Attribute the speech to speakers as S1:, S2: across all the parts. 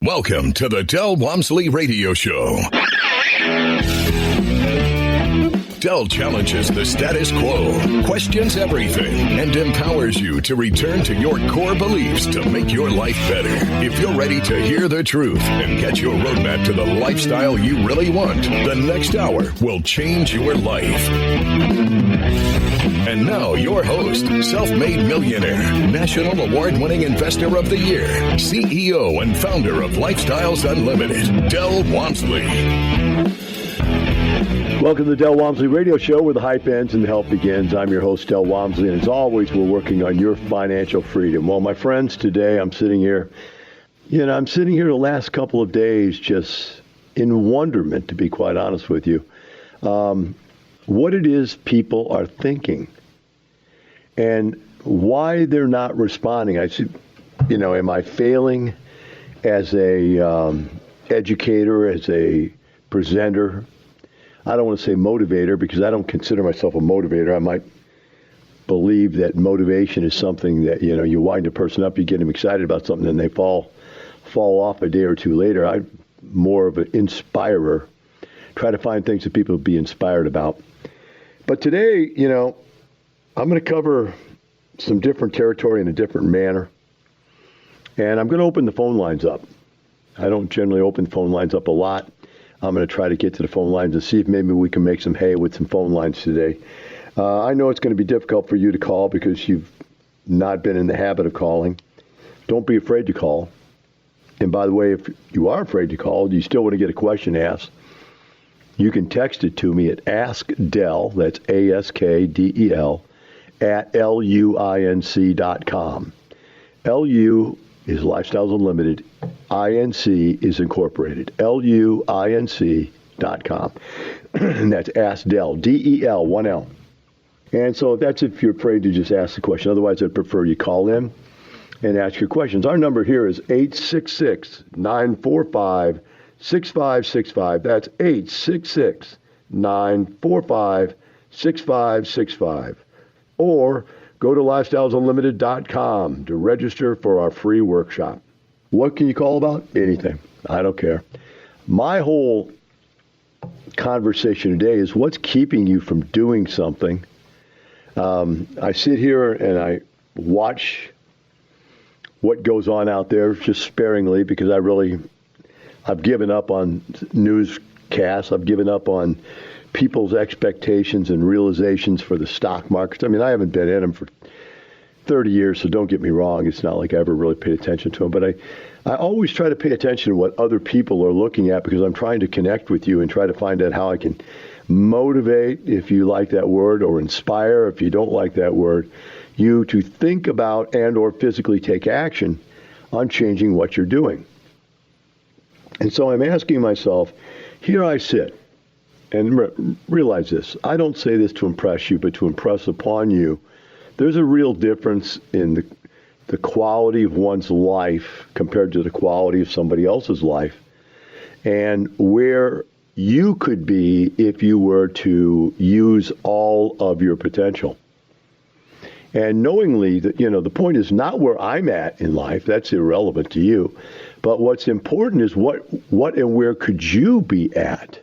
S1: Welcome to the Del Walmsley Radio Show. Del challenges the status quo, questions everything, and empowers you to return to your core beliefs to make your life better. If you're ready to hear the truth and get your roadmap to the lifestyle you really want, the next hour will change your life. And now, your host, self-made millionaire, national award-winning investor of the year, CEO and founder of Lifestyles Unlimited, Del Walmsley.
S2: Welcome to the Del Walmsley Radio Show, where the hype ends and the help begins. I'm your host, Del Walmsley, and as always, we're working on your financial freedom. Well, my friends, today I'm sitting here. I'm sitting here the last couple of days just in wonderment, to be quite honest with you, what it is people are thinking and why they're not responding. I see, am I failing as a educator, as a presenter? I don't want to say motivator because I don't consider myself a motivator. I might believe that motivation is something that, you wind a person up, you get them excited about something, and they fall off a day or two later. I'm more of an inspirer. Try to find things that people be inspired about. But today, I'm going to cover some different territory in a different manner. And I'm going to open the phone lines up. I don't generally open phone lines up a lot. I'm going to try to get to the phone lines and see if maybe we can make some hay with some phone lines today. I know it's going to be difficult for you to call because you've not been in the habit of calling. Don't be afraid to call. And by the way, if you are afraid to call, you still want to get a question asked, you can text it to me at AskDel, that's ASKDEL, at LUINC.com. LU is Lifestyles Unlimited. INC is incorporated. LUINC.com. And that's AskDel, DEL, 1L. And so that's if you're afraid to just ask the question. Otherwise, I'd prefer you call in and ask your questions. Our number here is 866-945-6565. That's 866-945-6565. Or go to lifestylesunlimited.com to register for our free workshop. What can you call about? Anything. I don't care. My whole conversation today is what's keeping you from doing something. I sit here and I watch what goes on out there just sparingly because I've given up on newscasts. I've given up on people's expectations and realizations for the stock markets. I mean, I haven't been in them for 30 years, so don't get me wrong. It's not like I ever really paid attention to them. But I always try to pay attention to what other people are looking at because I'm trying to connect with you and try to find out how I can motivate, if you like that word, or inspire, if you don't like that word, you to think about and or physically take action on changing what you're doing. And so I'm asking myself, here I sit. And realize this, I don't say this to impress you, but to impress upon you. There's a real difference in the quality of one's life compared to the quality of somebody else's life, and where you could be if you were to use all of your potential. And knowingly that, the point is not where I'm at in life. That's irrelevant to you. But what's important is what and where could you be at?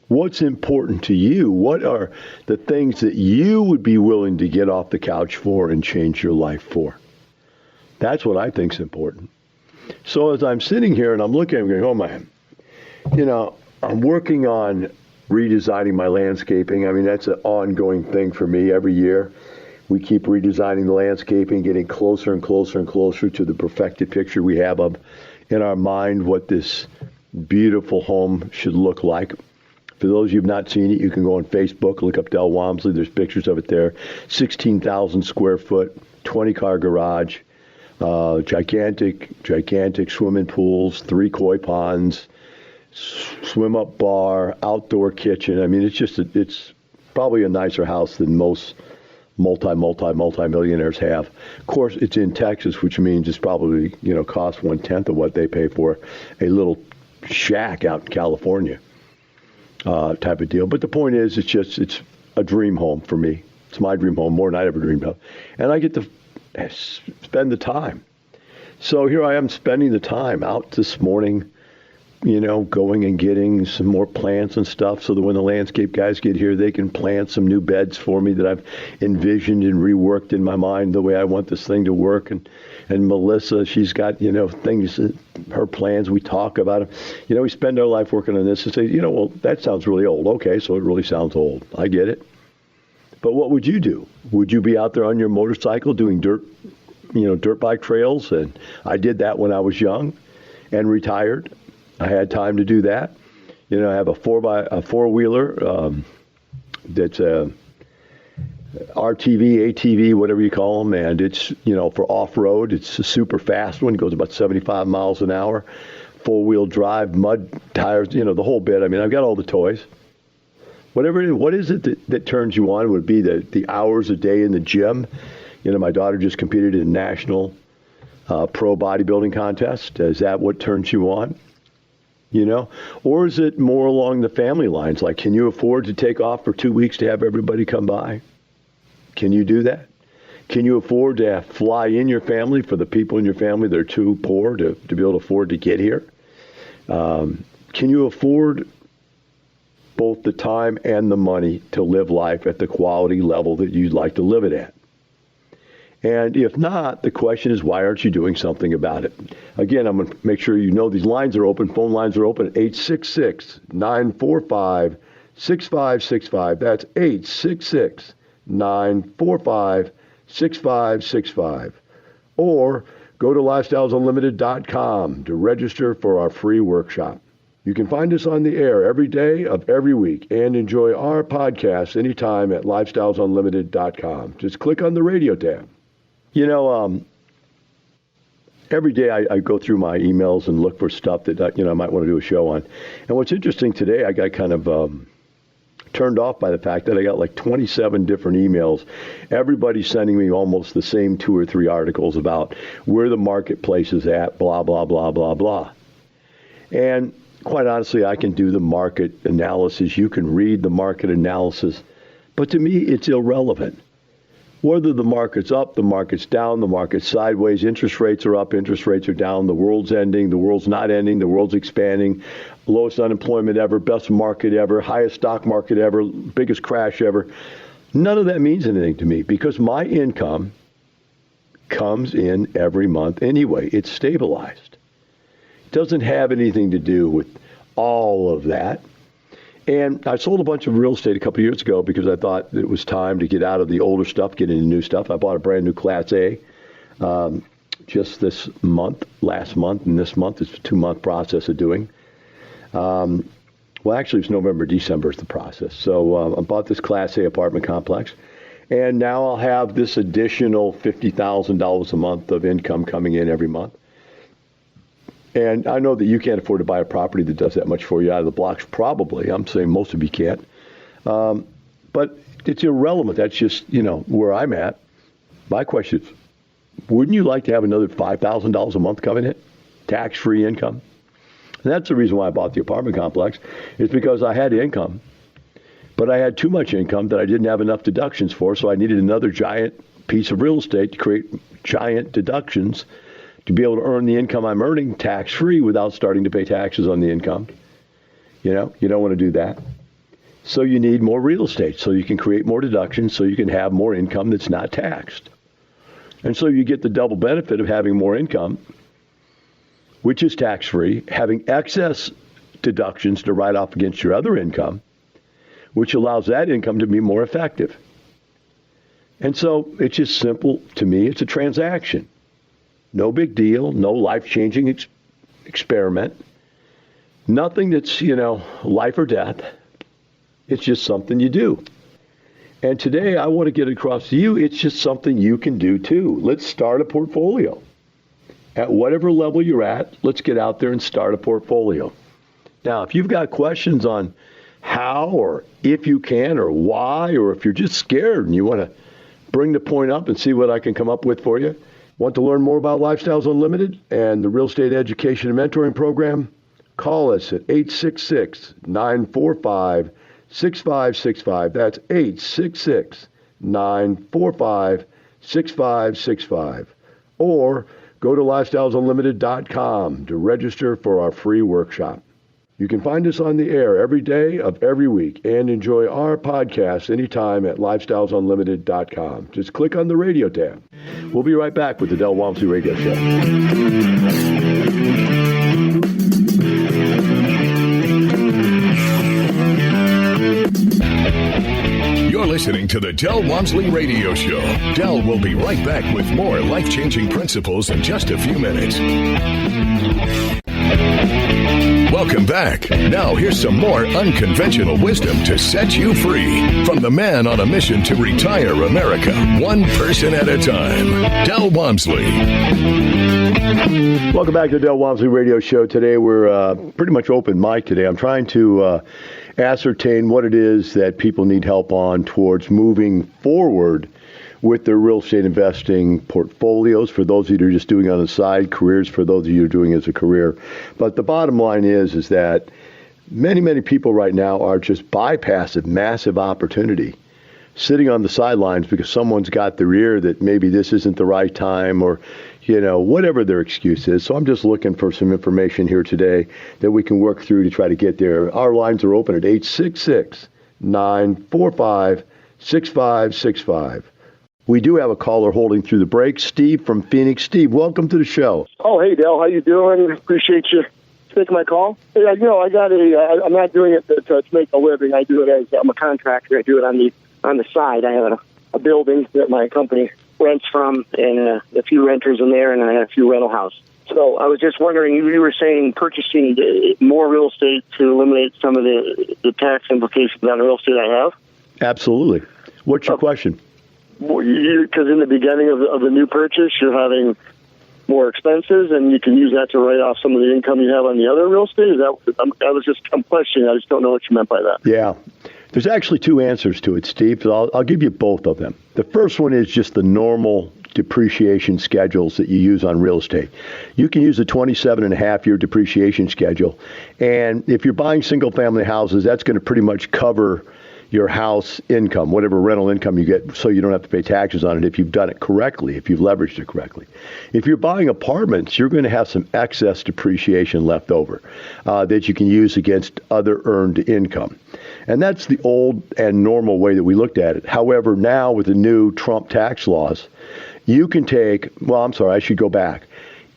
S2: What's important to you? What are the things that you would be willing to get off the couch for and change your life for? That's what I think is important. So as I'm sitting here and I'm looking, I'm going, oh man, I'm working on redesigning my landscaping. I mean, that's an ongoing thing for me every year. We keep redesigning the landscaping, getting closer and closer and closer to the perfected picture we have of in our mind what this beautiful home should look like. For those of you who have not seen it, you can go on Facebook, look up Del Walmsley. There's pictures of it there. 16,000 square foot, 20-car garage, gigantic swimming pools, 3 koi ponds, swim-up bar, outdoor kitchen. I mean, it's probably a nicer house than most multi-millionaires have. Of course, it's in Texas, which means it's probably, costs 1/10 of what they pay for a little shack out in California. Type of deal. But the point is, it's a dream home for me. It's my dream home, more than I ever dreamed of. And I get to spend the time. So here I am spending the time out this morning, going and getting some more plants and stuff so that when the landscape guys get here, they can plant some new beds for me that I've envisioned and reworked in my mind the way I want this thing to work. And Melissa, she's got, things, her plans, we talk about them. We spend our life working on this and say, well, that sounds really old. Okay, so it really sounds old. I get it. But what would you do? Would you be out there on your motorcycle doing dirt bike trails? And I did that when I was young and retired. I had time to do that. I have a four-wheeler that's a RTV, ATV, whatever you call them, and it's, for off-road. It's a super fast one. It goes about 75 miles an hour, four-wheel drive, mud tires, the whole bit. I mean, I've got all the toys. Whatever it is, what is it that turns you on? Would it be the hours a day in the gym? My daughter just competed in a national pro bodybuilding contest. Is that what turns you on? Or is it more along the family lines? Like, can you afford to take off for 2 weeks to have everybody come by? Can you do that? Can you afford to fly in your family for the people in your family that are too poor to be able to afford to get here? Can you afford both the time and the money to live life at the quality level that you'd like to live it at? And if not, the question is, why aren't you doing something about it? Again, I'm going to make sure these lines are open. Phone lines are open at 866-945-6565. That's 866-945-6565. Or go to lifestylesunlimited.com to register for our free workshop. You can find us on the air every day of every week and enjoy our podcast anytime at lifestylesunlimited.com. Just click on the radio tab. Every day I go through my emails and look for stuff that, I might want to do a show on. And what's interesting today, I got kind of turned off by the fact that I got like 27 different emails. Everybody's sending me almost the same 2 or 3 articles about where the marketplace is at, blah, blah, blah, blah, blah. And quite honestly, I can do the market analysis. You can read the market analysis. But to me, it's irrelevant. Whether the market's up, the market's down, the market's sideways, interest rates are up, interest rates are down, the world's ending, the world's not ending, the world's expanding, lowest unemployment ever, best market ever, highest stock market ever, biggest crash ever. None of that means anything to me because my income comes in every month anyway. It's stabilized. It doesn't have anything to do with all of that. And I sold a bunch of real estate a couple of years ago because I thought it was time to get out of the older stuff, get into new stuff. I bought a brand new Class A just this month, last month, and this month. It's a 2-month process of doing. Well, actually, it's November, December is the process. So I bought this Class A apartment complex, and now I'll have this additional $50,000 a month of income coming in every month. And I know that you can't afford to buy a property that does that much for you out of the blocks, probably. I'm saying most of you can't. But it's irrelevant. That's just, where I'm at. My question is, wouldn't you like to have another $5,000 a month coming in? Tax-free income? And that's the reason why I bought the apartment complex, is because I had income, but I had too much income that I didn't have enough deductions for, so I needed another giant piece of real estate to create giant deductions to be able to earn the income I'm earning tax-free without starting to pay taxes on the income. You don't want to do that. So you need more real estate so you can create more deductions so you can have more income that's not taxed. And so you get the double benefit of having more income, which is tax-free, having excess deductions to write off against your other income, which allows that income to be more effective. And so it's just simple to me. It's a transaction. No big deal, no life-changing experiment, nothing that's, life or death. It's just something you do. And today I want to get across to you, it's just something you can do too. Let's start a portfolio. At whatever level you're at, let's get out there and start a portfolio. Now, if you've got questions on how or if you can or why, or if you're just scared and you want to bring the point up and see what I can come up with for you, want to learn more about Lifestyles Unlimited and the Real Estate Education and Mentoring Program? Call us at 866-945-6565. That's 866-945-6565. Or Go to lifestylesunlimited.com to register for our free workshop. You can find us on the air every day of every week and enjoy our podcast anytime at lifestylesunlimited.com. Just click on the radio tab. We'll be right back with the Del Walmsley Radio Show.
S1: You're listening to the Del Walmsley Radio Show. Del will be right back with more life-changing principles in just a few minutes. Welcome back. Now here's some more unconventional wisdom to set you free from the man on a mission to retire America, one person at a time, Del Walmsley.
S2: Welcome back to the Del Walmsley Radio Show. Today we're pretty much open mic today. I'm trying to ascertain what it is that people need help on towards moving forward with their real estate investing portfolios, for those of you who are just doing it on the side, careers for those of you who are doing it as a career. But the bottom line is that many people right now are just bypassing massive opportunity, sitting on the sidelines because someone's got their ear that maybe this isn't the right time, or whatever their excuse is. So I'm just looking for some information here today that we can work through to try to get there. Our lines are open at 866-945-6565. We do have a caller holding through the break. Steve from Phoenix. Steve, welcome to the show.
S3: Oh, hey, Del. How you doing? Appreciate you taking my call. Hey, I'm not doing it to make a living. I do it as I'm a contractor. I do it on the side. I have a building that my company rents from, and a few renters in there, and I have a few rental houses. So I was just wondering, you were saying purchasing more real estate to eliminate some of the tax implications on the real estate I have?
S2: Absolutely. What's your question?
S3: Because in the beginning of the new purchase, you're having more expenses, and you can use that to write off some of the income you have on the other real estate. I'm questioning. I just don't know what you meant by that.
S2: Yeah. There's actually two answers to it, Steve. So I'll give you both of them. The first one is just the normal depreciation schedules that you use on real estate. You can use a 27.5-year depreciation schedule. And if you're buying single-family houses, that's going to pretty much cover your house income, whatever rental income you get, so you don't have to pay taxes on it if you've done it correctly, if you've leveraged it correctly. If you're buying apartments, you're going to have some excess depreciation left over that you can use against other earned income. And that's the old and normal way that we looked at it. However, now with the new Trump tax laws, you can I should go back.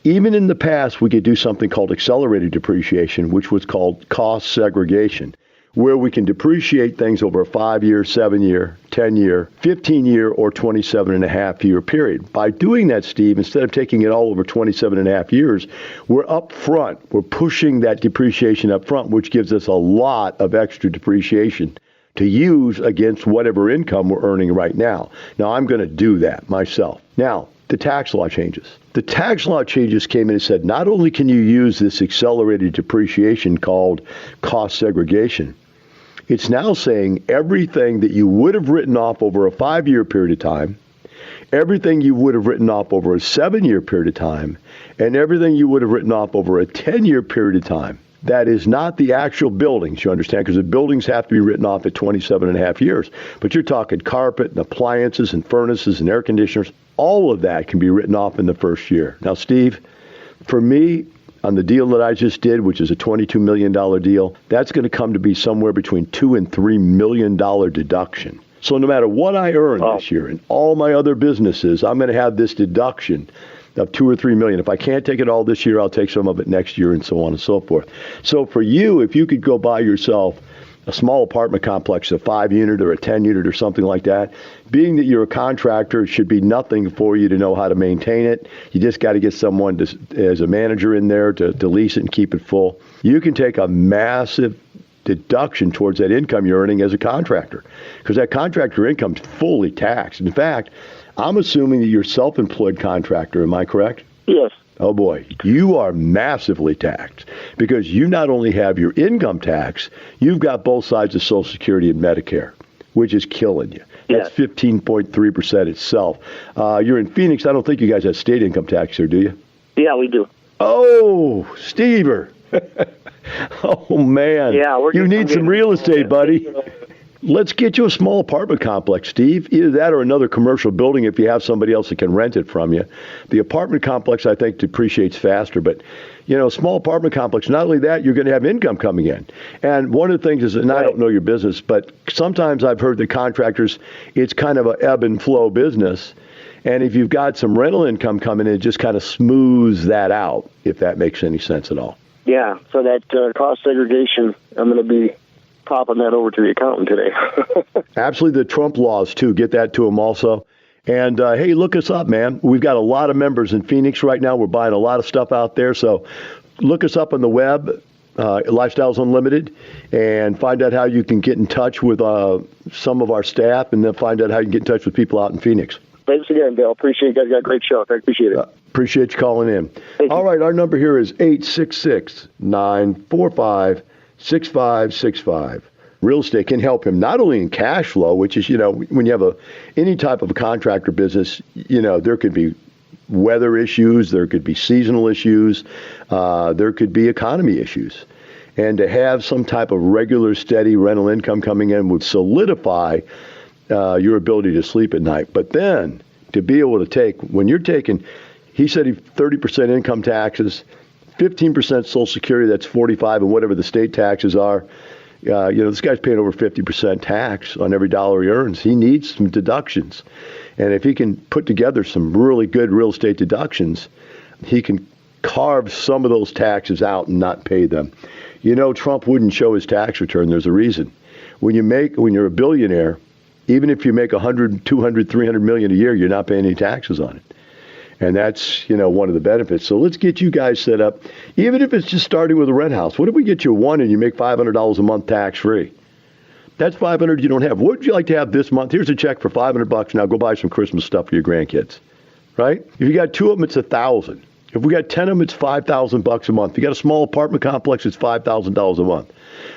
S2: Even in the past, we could do something called accelerated depreciation, which was called cost segregation, where we can depreciate things over a 5-year, 7-year, 10-year, 15-year, or 27.5-year period. By doing that, Steve, instead of taking it all over 27.5 years, we're up front. We're pushing that depreciation up front, which gives us a lot of extra depreciation to use against whatever income we're earning right now. Now, I'm going to do that myself. Now, the tax law changes. The tax law changes came in and said, not only can you use this accelerated depreciation called cost segregation, it's now saying everything that you would have written off over a 5-year period of time, everything you would have written off over a 7-year period of time, and everything you would have written off over a 10-year period of time. That is not the actual buildings, you understand, because the buildings have to be written off at 27.5 years. But you're talking carpet and appliances and furnaces and air conditioners. All of that can be written off in the first year. Now, Steve, for me, on the deal that I just did, which is a $22 million deal, that's going to come to be somewhere between $2 and $3 million deduction. So no matter what I earn this year in all my other businesses, I'm going to have this deduction of $2 or $3 million. If I can't take it all this year, I'll take some of it next year, and so on and so forth. So for you, if you could go buy yourself a small apartment complex, a 5-unit or a 10-unit or something like that, being that you're a contractor, it should be nothing for you to know how to maintain it. You just got to get someone as a manager in there to lease it and keep it full. You can take a massive deduction towards that income you're earning as a contractor, because that contractor income is fully taxed. In fact, I'm assuming that you're a self-employed contractor. Am I correct?
S3: Yes.
S2: Oh, boy, you are massively taxed, because you not only have your income tax, you've got both sides of Social Security and Medicare, which is killing you. That's 15.3% itself. You're in Phoenix. I don't think you guys have state income tax here, do you?
S3: Yeah, we do.
S2: Oh, Stever. Oh, man.
S3: Yeah,
S2: you need some real estate, buddy. Let's get you a small apartment complex, Steve. Either that or another commercial building if you have somebody else that can rent it from you. The apartment complex, I think, depreciates faster. But, small apartment complex, not only that, you're going to have income coming in. And one of the things is, and I don't know your business, but sometimes I've heard that contractors, it's kind of an ebb and flow business. And if you've got some rental income coming in, it just kind of smooths that out, if that makes any sense at all.
S3: Yeah, so that cost segregation, I'm going to be popping that over to the accountant today.
S2: Absolutely, the Trump laws, too. Get that to them also. And, hey, look us up, man. We've got a lot of members in Phoenix right now. We're buying a lot of stuff out there. So look us up on the web, Lifestyles Unlimited, and find out how you can get in touch with some of our staff, and then find out how you can get in touch with people out in Phoenix.
S3: Thanks again, Bill. Appreciate it. You guys got a great show. I appreciate it.
S2: Appreciate you calling in. All right, our number here is 866-945-6565. Real estate can help him not only in cash flow, which is, when you have any type of a contractor business, there could be weather issues, there could be seasonal issues, there could be economy issues. And to have some type of regular, steady rental income coming in would solidify your ability to sleep at night. But then to be able to take, when you're taking, he said 30% income taxes, 15% Social Security, that's 45, and whatever the state taxes are. This guy's paying over 50% tax on every dollar he earns. He needs some deductions. And if he can put together some really good real estate deductions, he can carve some of those taxes out and not pay them. Trump wouldn't show his tax return. There's a reason. When you're a billionaire, even if you make 100, 200, 300 million a year, you're not paying any taxes on it. And that's, one of the benefits. So let's get you guys set up, even if it's just starting with a rent house. What if we get you one and you make $500 a month tax-free? That's $500 you don't have. What would you like to have this month? Here's a check for $500. Now go buy some Christmas stuff for your grandkids, right? If you got 2 of them, it's $1,000. If we got 10 of them, it's $5,000 a month. If you got a small apartment complex, it's $5,000 a month.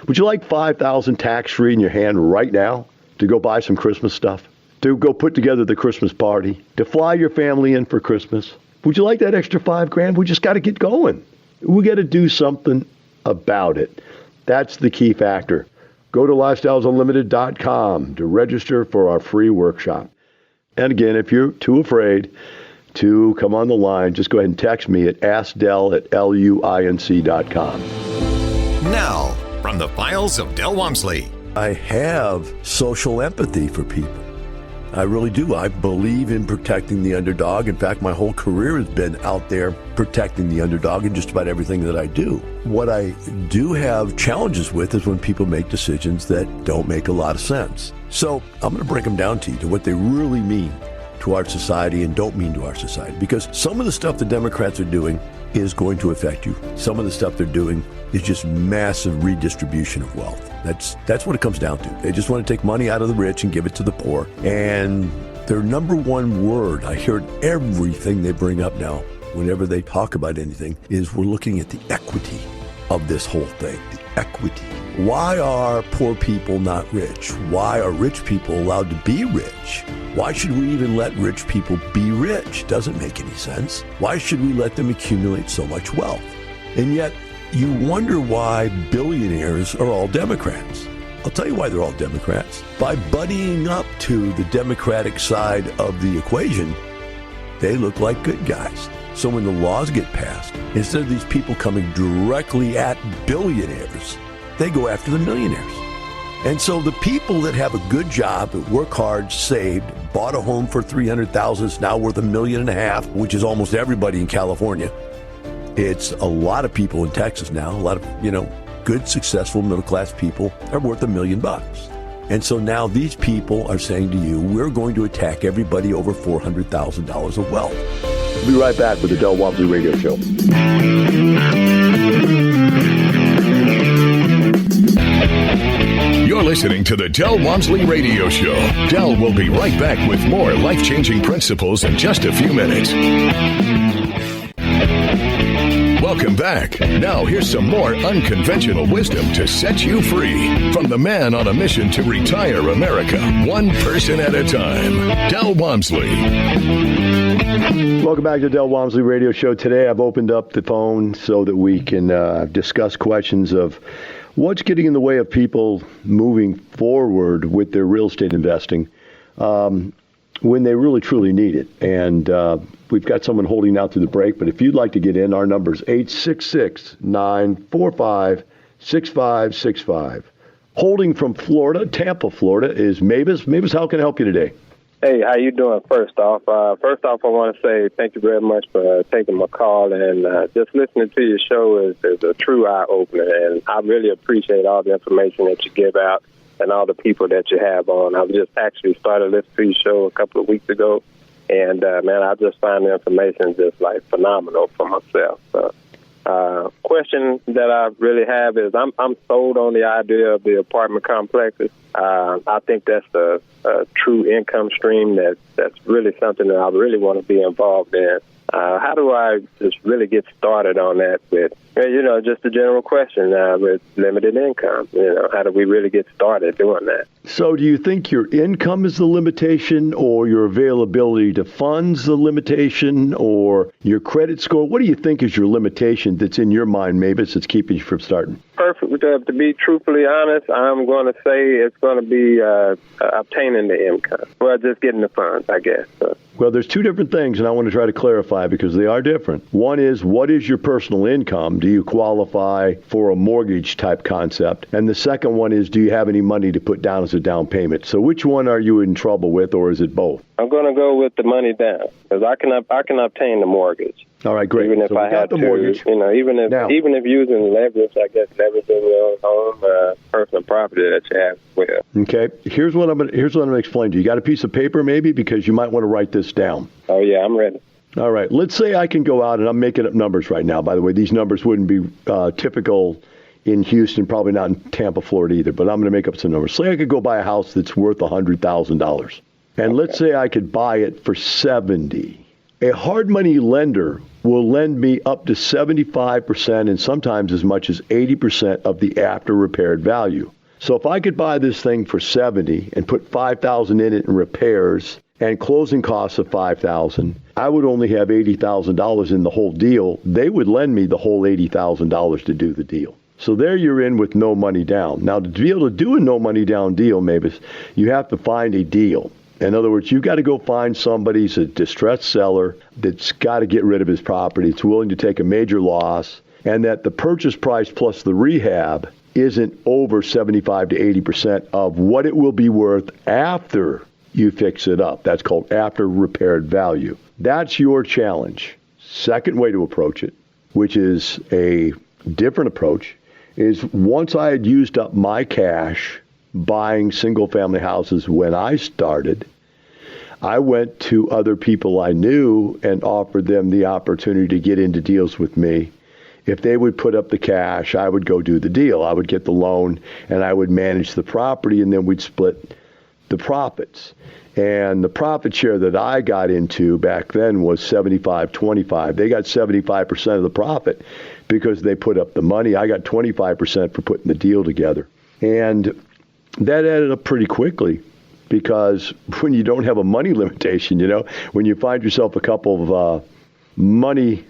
S2: Would you like $5,000 tax-free in your hand right now to go buy some Christmas stuff? To go put together the Christmas party, to fly your family in for Christmas? Would you like that extra $5,000? We just got to get going. We got to do something about it. That's the key factor. Go to lifestylesunlimited.com to register for our free workshop. And again, if you're too afraid to come on the line, just go ahead and text me at askdell@luinc.com.
S4: Now, from the files of Del Walmsley.
S5: I have social empathy for people. I really do. I believe in protecting the underdog. In fact, my whole career has been out there protecting the underdog in just about everything that I do. What I do have challenges with is when people make decisions that don't make a lot of sense. So I'm going to break them down to you to what they really mean to our society and don't mean to our society. Because some of the stuff the Democrats are doing is going to affect you. Some of the stuff they're doing is just massive redistribution of wealth. That's what it comes down to. They just want to take money out of the rich and give it to the poor. And their number one word, I hear it everything they bring up now, whenever they talk about anything, is we're looking at the equity of this whole thing. The equity. Why are poor people not rich? Why are rich people allowed to be rich? Why should we even let rich people be rich? Doesn't make any sense. Why should we let them accumulate so much wealth? And yet, you wonder why billionaires are all Democrats. I'll tell you why they're all Democrats. By buddying up to the Democratic side of the equation, they look like good guys. So when the laws get passed, instead of these people coming directly at billionaires, they go after the millionaires. And so the people that have a good job, that work hard, saved, bought a home for $300,000, it's now worth $1.5 million, which is almost everybody in California. It's a lot of people in Texas now. A lot of, good, successful, middle-class people are worth $1 million. And so now these people are saying to you, we're going to attack everybody over $400,000 of wealth.
S2: We'll be right back with the Del Walmsley Radio Show.
S1: You're listening to the Del Walmsley Radio Show. Del will be right back with more life-changing principles in just a few minutes. Welcome back. Now here's some more unconventional wisdom to set you free from the man on a mission to retire America, one person at a time, Del Walmsley.
S2: Welcome back to the Del Walmsley Radio Show. Today I've opened up the phone so that we can discuss questions of what's getting in the way of people moving forward with their real estate investing when they really truly need it. And we've got someone holding out through the break, but if you'd like to get in, our number is 866-945-6565. Holding from Florida, Tampa, Florida, is Mavis. Mavis, how can I help you today?
S6: Hey, how you doing? First off, I want to say thank you very much for taking my call, and just listening to your show is a true eye-opener, and I really appreciate all the information that you give out and all the people that you have on. I just actually started listening to your show a couple of weeks ago, and, man, I just find the information just, like, phenomenal for myself. So, question that I really have is I'm sold on the idea of the apartment complexes. I think that's a true income stream that's really something that I really want to be involved in. How do I just really get started on that with, just a general question with limited income? How do we really get started doing that?
S2: So do you think your income is the limitation, or your availability to funds the limitation, or your credit score? What do you think is your limitation that's in your mind, Mavis, that's keeping you from starting?
S6: Perfect. To be truthfully honest, I'm going to say it's going to be obtaining the income. Well, just getting the funds, I guess. So.
S2: Well, there's two different things, and I want to try to clarify because they are different. One is, what is your personal income? Do you qualify for a mortgage type concept? And the second one is, do you have any money to put down as a down payment? So which one are you in trouble with, or is it both?
S6: I'm going to go with the money down because I can obtain the mortgage.
S2: All right, great.
S6: Even if I had to,
S2: mortgage.
S6: Even if using leverage, I guess leverage in your home, personal property that you have with.
S2: Okay. Here's what I'm going to explain to you. You got a piece of paper, maybe, because you might want to write this down.
S6: Oh yeah, I'm ready.
S2: All right. Let's say I can go out, and I'm making up numbers right now. By the way, these numbers wouldn't be typical in Houston, probably not in Tampa, Florida either. But I'm going to make up some numbers. Say I could go buy a house that's worth $100,000, and let's say I could buy it for $70,000. A hard money lender will lend me up to 75% and sometimes as much as 80% of the after repaired value. So if I could buy this thing for $70,000 and put $5,000 in it in repairs and closing costs of $5,000, I would only have $80,000 in the whole deal. They would lend me the whole $80,000 to do the deal. So there you're in with no money down. Now, to be able to do a no money down deal, Mavis, you have to find a deal. In other words, you've got to go find somebody who's a distressed seller that's got to get rid of his property, it's willing to take a major loss, and that the purchase price plus the rehab isn't over 75 to 80% of what it will be worth after you fix it up. That's called after repaired value. That's your challenge. Second way to approach it, which is a different approach, is once I had used up my cash buying single-family houses when I started, I went to other people I knew and offered them the opportunity to get into deals with me. If they would put up the cash, I would go do the deal. I would get the loan, and I would manage the property, and then we'd split the profits. And the profit share that I got into back then was 75-25. They got 75% of the profit because they put up the money. I got 25% for putting the deal together. And that added up pretty quickly because when you don't have a money limitation, when you find yourself a couple of money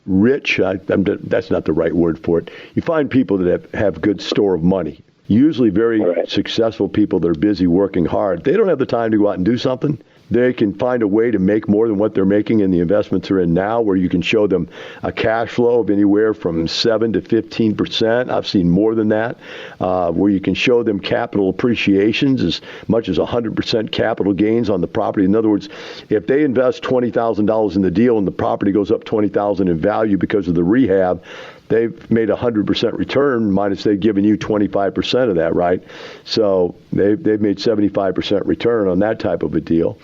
S2: rich, that's not the right word for it. You find people that have good store of money, usually very successful people that are busy working hard. They don't have the time to go out and do something. They can find a way to make more than what they're making in the investments they're in now, where you can show them a cash flow of anywhere from 7 to 15%. I've seen more than that, where you can show them capital appreciations as much as 100% capital gains on the property. In other words, if they invest $20,000 in the deal and the property goes up $20,000 in value because of the rehab, they've made 100% return minus they've given you 25% of that, right? So they've made 75% return on that type of a deal.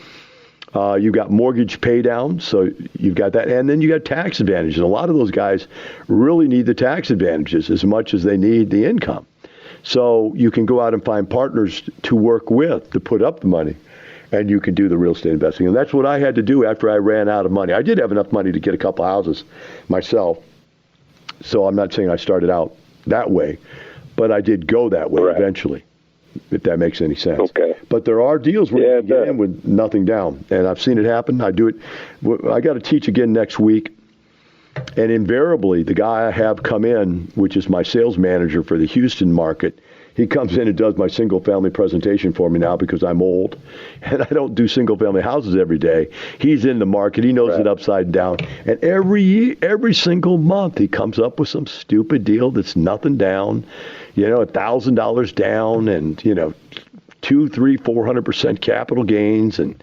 S2: You've got mortgage pay down, so you've got that. And then you got tax advantages. A lot of those guys really need the tax advantages as much as they need the income. So you can go out and find partners to work with to put up the money, and you can do the real estate investing. And that's what I had to do after I ran out of money. I did have enough money to get a couple houses myself. So I'm not saying I started out that way, but I did go that way eventually, if that makes any sense.
S6: Okay.
S2: But there are deals where you get in with nothing down, and I've seen it happen. I do it. I got to teach again next week, and invariably the guy I have come in, which is my sales manager for the Houston market, he comes in and does my single-family presentation for me now because I'm old, and I don't do single-family houses every day. He's in the market. He knows it upside down. And every single month, he comes up with some stupid deal that's nothing down, $1,000 down and, 200, 300, 400% capital gains and,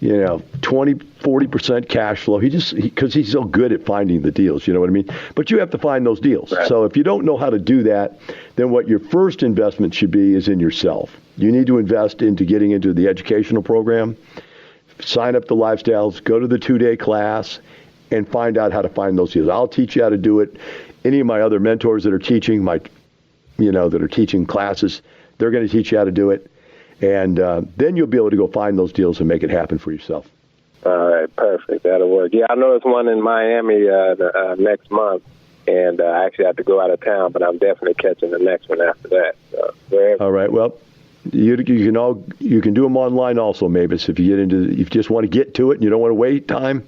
S2: 20, 40% cash flow. Because he's so good at finding the deals, you know what I mean? But you have to find those deals. Right. So if you don't know how to do that, then what your first investment should be is in yourself. You need to invest into getting into the educational program, sign up the Lifestyles, go to the 2-day class, and find out how to find those deals. I'll teach you how to do it. Any of my other mentors that are teaching that are teaching classes, they're going to teach you how to do it. And then you'll be able to go find those deals and make it happen for yourself.
S6: All right, perfect. That'll work. Yeah, I know there's one in Miami next month, and I actually have to go out of town, but I'm definitely catching the next one after that. So,
S2: all right. Well, you can do them online also, Mavis. If you just want to get to it and you don't want to wait time,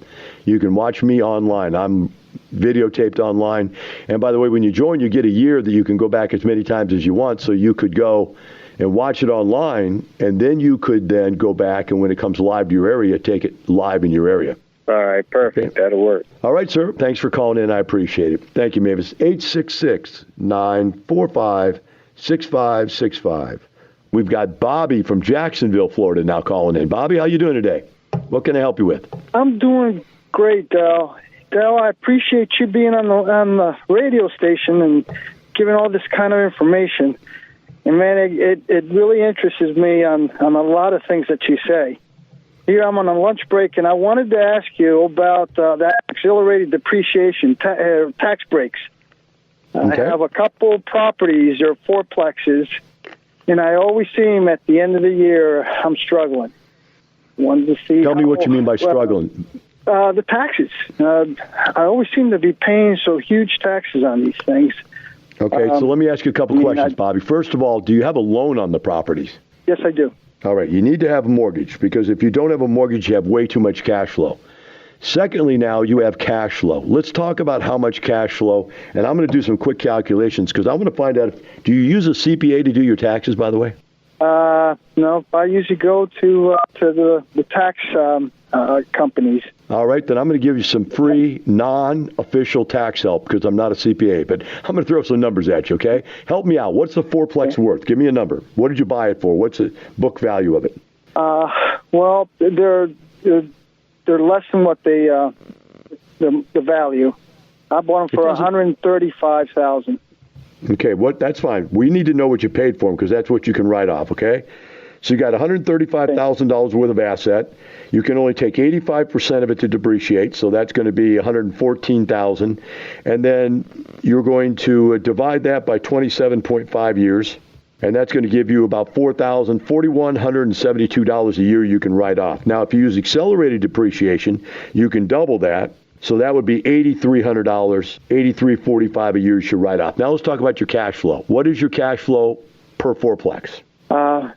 S2: you can watch me online. I'm videotaped online. And by the way, when you join, you get a year that you can go back as many times as you want. So you could go and watch it online, and then you could then go back, and when it comes live to your area, take it live in your area.
S6: All right, perfect. Okay. That'll work.
S2: All right, sir. Thanks for calling in. I appreciate it. Thank you, Mavis. 866-945-6565. We've got Bobby from Jacksonville, Florida, now calling in. Bobby, how you doing today? What can I help you with?
S7: I'm doing great, Dal. Dal, I appreciate you being on the radio station and giving all this kind of information. And, man, it really interests me on a lot of things that you say. Here I'm on a lunch break, and I wanted to ask you about that accelerated depreciation tax breaks. Okay. I have a couple properties, they're fourplexes, and I always see them at the end of the year. I'm struggling. Wanted to see.
S2: Tell me what you mean by struggling.
S7: The taxes. I always seem to be paying so huge taxes on these things.
S2: Okay, so let me ask you a couple questions, Bobby. First of all, do you have a loan on the properties?
S7: Yes, I do.
S2: All right, you need to have a mortgage, because if you don't have a mortgage, you have way too much cash flow. Secondly, now you have cash flow. Let's talk about how much cash flow, and I'm going to do some quick calculations because I want to find out, do you use a CPA to do your taxes, by the way?
S7: No, I usually go to the tax companies.
S2: All right, then I'm going to give you some free, non-official tax help because I'm not a CPA, but I'm going to throw some numbers at you, okay? Help me out. What's the fourplex worth? Give me a number. What did you buy it for? What's the book value of it?
S7: Well, they're less than what the value. I bought them for $135,000.
S2: Okay, that's fine. We need to know what you paid for them because that's what you can write off, okay? So you got $135,000 worth of asset. You can only take 85% of it to depreciate, so that's going to be $114,000. And then you're going to divide that by 27.5 years, and that's going to give you about $4,172 a year you can write off. Now, if you use accelerated depreciation, you can double that. So that would be $8,300, $8,345 a year you should write off. Now let's talk about your cash flow. What is your cash flow per fourplex?
S7: I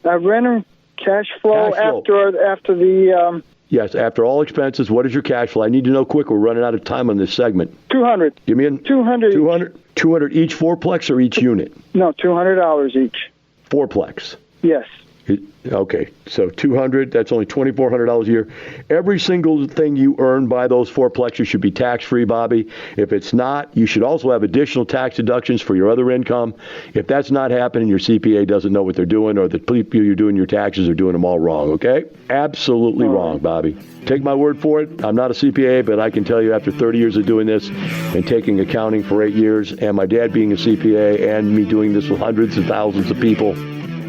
S7: rent cash flow after the.
S2: Yes, after all expenses. What is your cash flow? I need to know quick. We're running out of time on this segment.
S7: $200.
S2: Give me
S7: 200.
S2: 200 each fourplex or each unit?
S7: No, $200 each.
S2: Fourplex.
S7: Yes.
S2: Okay, so $200, that's only $2,400 a year. Every single thing you earn by those fourplexes should be tax-free, Bobby. If it's not, you should also have additional tax deductions for your other income. If that's not happening, your CPA doesn't know what they're doing, or the people you're doing your taxes are doing them all wrong, okay? Absolutely wrong, Bobby. Take my word for it. I'm not a CPA, but I can tell you after 30 years of doing this and taking accounting for 8 years, and my dad being a CPA, and me doing this with hundreds of thousands of people,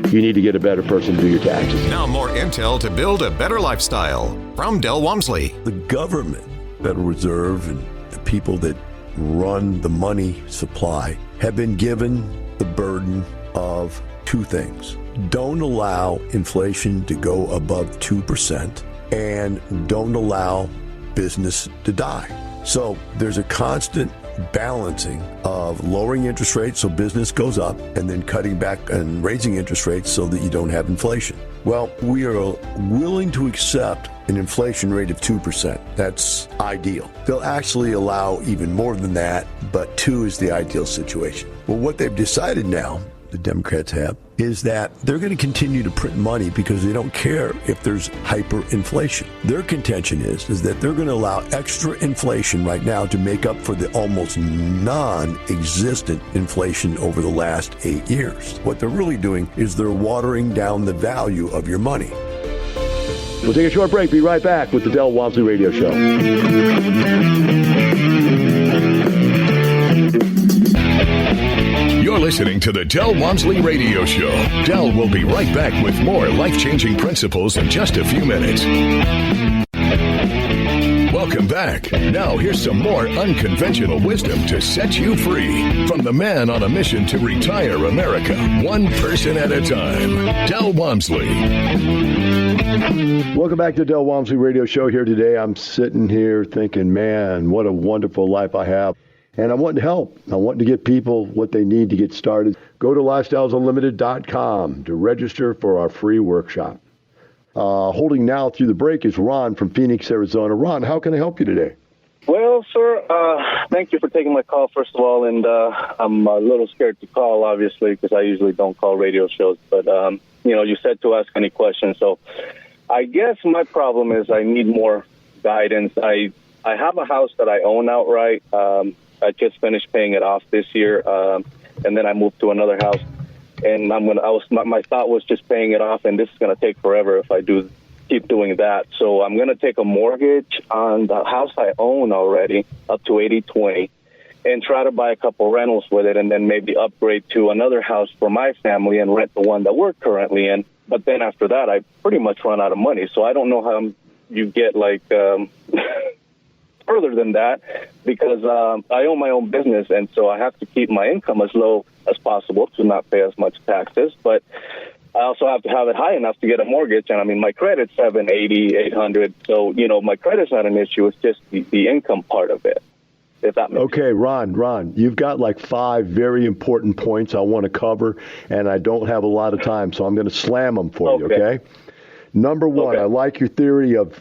S2: you need to get a better person to do your taxes.
S4: Now more intel to build a better lifestyle from Del Walmsley.
S5: The government, Federal Reserve, and the people that run the money supply have been given the burden of two things. Don't allow inflation to go above 2%, and don't allow business to die. So there's a constant balancing of lowering interest rates so business goes up and then cutting back and raising interest rates so that you don't have inflation. Well, we are willing to accept an inflation rate of 2%. That's ideal. They'll actually allow even more than that, but 2 is the ideal situation. Well, what they've decided now, the Democrats have, is that they're going to continue to print money because they don't care if there's hyperinflation. Their contention is that they're going to allow extra inflation right now to make up for the almost non-existent inflation over the last 8 years. What they're really doing is they're watering down the value of your money.
S2: We'll take a short break. Be right back with the Del Walmsley Radio Show.
S1: You're listening to the Del Walmsley Radio Show. Del will be right back with more life-changing principles in just a few minutes. Welcome back. Now here's some more unconventional wisdom to set you free. From the man on a mission to retire America, one person at a time, Del Walmsley.
S2: Welcome back to the Del Walmsley Radio Show. Here today, I'm sitting here thinking, man, what a wonderful life I have. And I want to help. I want to get people what they need to get started. Go to lifestylesunlimited.com to register for our free workshop. Holding now through the break is Ron from Phoenix, Arizona. Ron, how can I help you today?
S8: Well, sir, thank you for taking my call, first of all. And I'm a little scared to call, obviously, because I usually don't call radio shows. But, you said to ask any questions. So I guess my problem is I need more guidance. I have a house that I own outright. I just finished paying it off this year, and then I moved to another house. And my thought was just paying it off, and this is going to take forever if I do keep doing that. So I'm going to take a mortgage on the house I own already, up to 80/20, and try to buy a couple rentals with it, and then maybe upgrade to another house for my family and rent the one that we're currently in. But then after that, I pretty much run out of money. So I don't know how you get further than that, because I own my own business, and so I have to keep my income as low as possible to not pay as much taxes. But I also have to have it high enough to get a mortgage. And I mean, my credit's 780, 800. So, my credit's not an issue. It's just the income part of it. If that makes
S2: okay, sense. Ron, you've got like 5 very important points I want to cover, and I don't have a lot of time, so I'm going to slam them for you, okay? Number 1, I like your theory of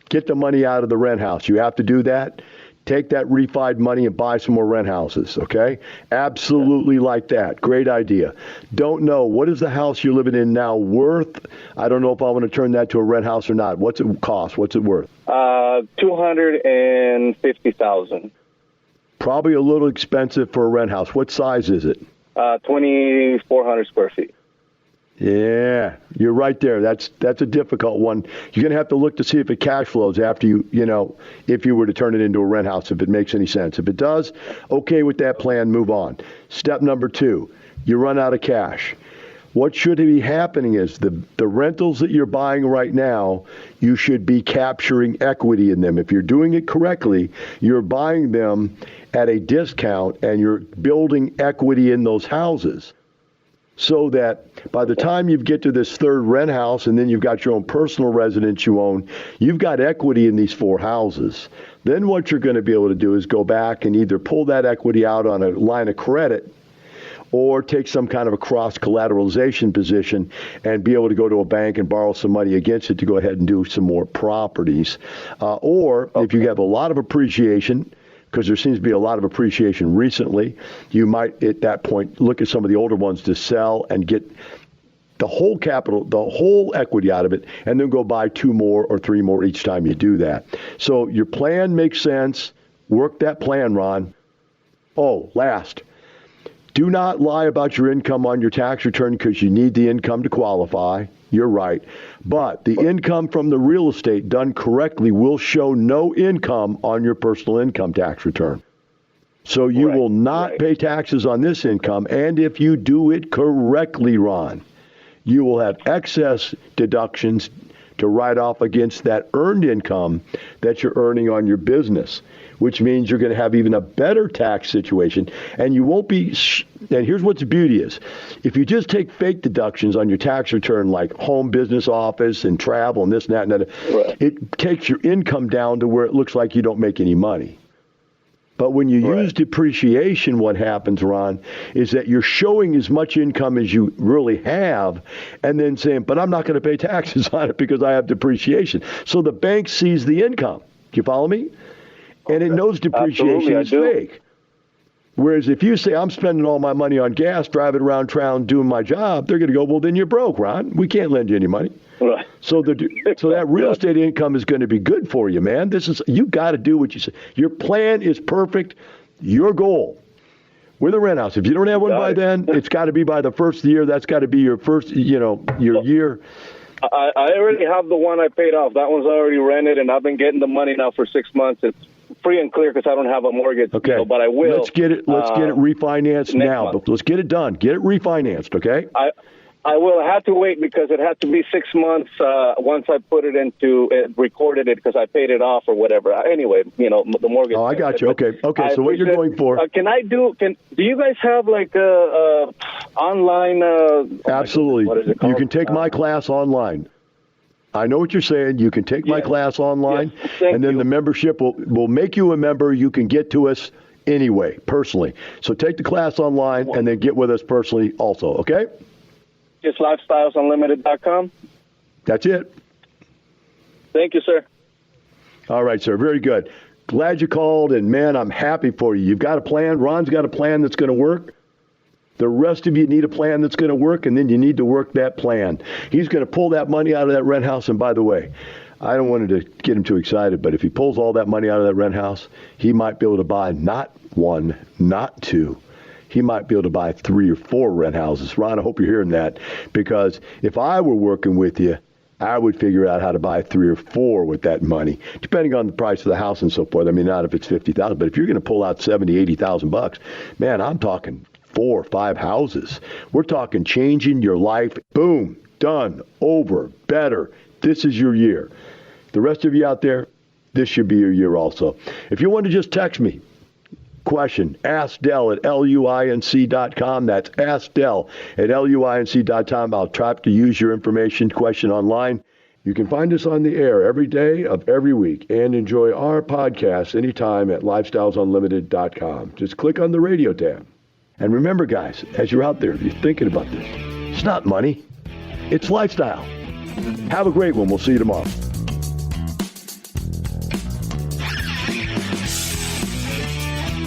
S2: get the money out of the rent house. You have to do that. Take that refied money and buy some more rent houses, okay? Absolutely like that. Great idea. Don't know, what is the house you're living in now worth? I don't know if I want to turn that to a rent house or not. What's it cost? What's it worth?
S8: $250,000.
S2: Probably a little expensive for a rent house. What size is it?
S8: 2,400 square feet.
S2: Yeah, you're right there. That's a difficult one. You're going to have to look to see if it cash flows after if you were to turn it into a rent house, if it makes any sense. If it does, okay with that plan, move on. Step number 2, you run out of cash. What should be happening is the rentals that you're buying right now, you should be capturing equity in them. If you're doing it correctly, you're buying them at a discount and you're building equity in those houses, so that by the time you get to this third rent house and then you've got your own personal residence you own, you've got equity in these 4 houses. Then what you're going to be able to do is go back and either pull that equity out on a line of credit or take some kind of a cross-collateralization position and be able to go to a bank and borrow some money against it to go ahead and do some more properties. If you have a lot of appreciation, because there seems to be a lot of appreciation recently, you might, at that point, look at some of the older ones to sell and get the whole capital, the whole equity out of it, and then go buy 2 more or 3 more each time you do that. So your plan makes sense. Work that plan, Ron. Last. Do not lie about your income on your tax return because you need the income to qualify. You're right. But the income from the real estate done correctly will show no income on your personal income tax return. So you will not pay taxes on this income. And if you do it correctly, Ron, you will have excess deductions to write off against that earned income that you're earning on your business, which means you're going to have even a better tax situation. And you won't be, and here's what the beauty is. If you just take fake deductions on your tax return, like home, business, office, and travel, and this and that, and that, it takes your income down to where it looks like you don't make any money. But when you use depreciation, what happens, Ron, is that you're showing as much income as you really have and then saying, but I'm not going to pay taxes on it because I have depreciation. So the bank sees the income. Do you follow me? And it knows depreciation is fake. Whereas if you say, I'm spending all my money on gas, driving around town, doing my job, they're going to go, well, then you're broke, Ron. We can't lend you any money.
S8: Right.
S2: So that real estate income is going to be good for you, man. You got to do what you say. Your plan is perfect. Your goal with a rent house. If you don't have one by then, it's got to be by the first of the year. That's got to be your first, your year.
S8: I already have the one I paid off. That one's already rented, and I've been getting the money now for 6 months. It's free and clear because I don't have a mortgage.
S2: Okay,
S8: but I will.
S2: Let's get it refinanced now. But let's get it done. Get it refinanced. Okay.
S8: I will have to wait because it had to be 6 months once I put it recorded it because I paid it off or whatever. Anyway, the mortgage.
S2: Oh, I got you. Okay. So what you're going for?
S8: Do you guys have like online?
S2: Absolutely.
S8: What is it called?
S2: You can take my class online. I know what you're saying. You can take my class online, and then the membership will make you a member. You can get to us anyway, personally. So take the class online and then get with us personally also, okay?
S8: Just lifestylesunlimited.com.
S2: That's it.
S8: Thank you, sir.
S2: All right, sir. Very good. Glad you called, and, man, I'm happy for you. You've got a plan. Ron's got a plan that's going to work. The rest of you need a plan that's going to work, and then you need to work that plan. He's going to pull that money out of that rent house, and by the way, I don't want to get him too excited, but if he pulls all that money out of that rent house, he might be able to buy not one, not two. He might be able to buy 3 or 4 rent houses. Ron, I hope you're hearing that, because if I were working with you, I would figure out how to buy 3 or 4 with that money, depending on the price of the house and so forth. I mean, not if it's $50,000, but if you're going to pull out $70,000, $80,000, man, I'm talking 4 or 5 houses. We're talking changing your life. Boom, done, over, better. This is your year. The rest of you out there, this should be your year also. If you want to just text me, question, ask Del at luinc.com. That's ask Del at luinc.com. I'll try to use your information question online. You can find us on the air every day of every week and enjoy our podcast anytime at lifestylesunlimited.com. Just click on the radio tab. And remember, guys, as you're out there, if you're thinking about this, it's not money, it's lifestyle. Have a great one. We'll see you tomorrow.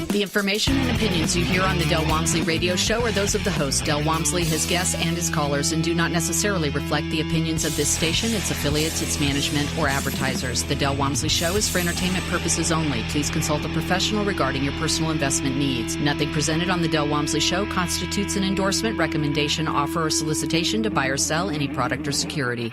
S9: The information and opinions you hear on the Del Walmsley radio show are those of the host, Del Walmsley, his guests, and his callers, and do not necessarily reflect the opinions of this station, its affiliates, its management, or advertisers. The Del Walmsley show is for entertainment purposes only. Please consult a professional regarding your personal investment needs. Nothing presented on the Del Walmsley show constitutes an endorsement, recommendation, offer, or solicitation to buy or sell any product or security.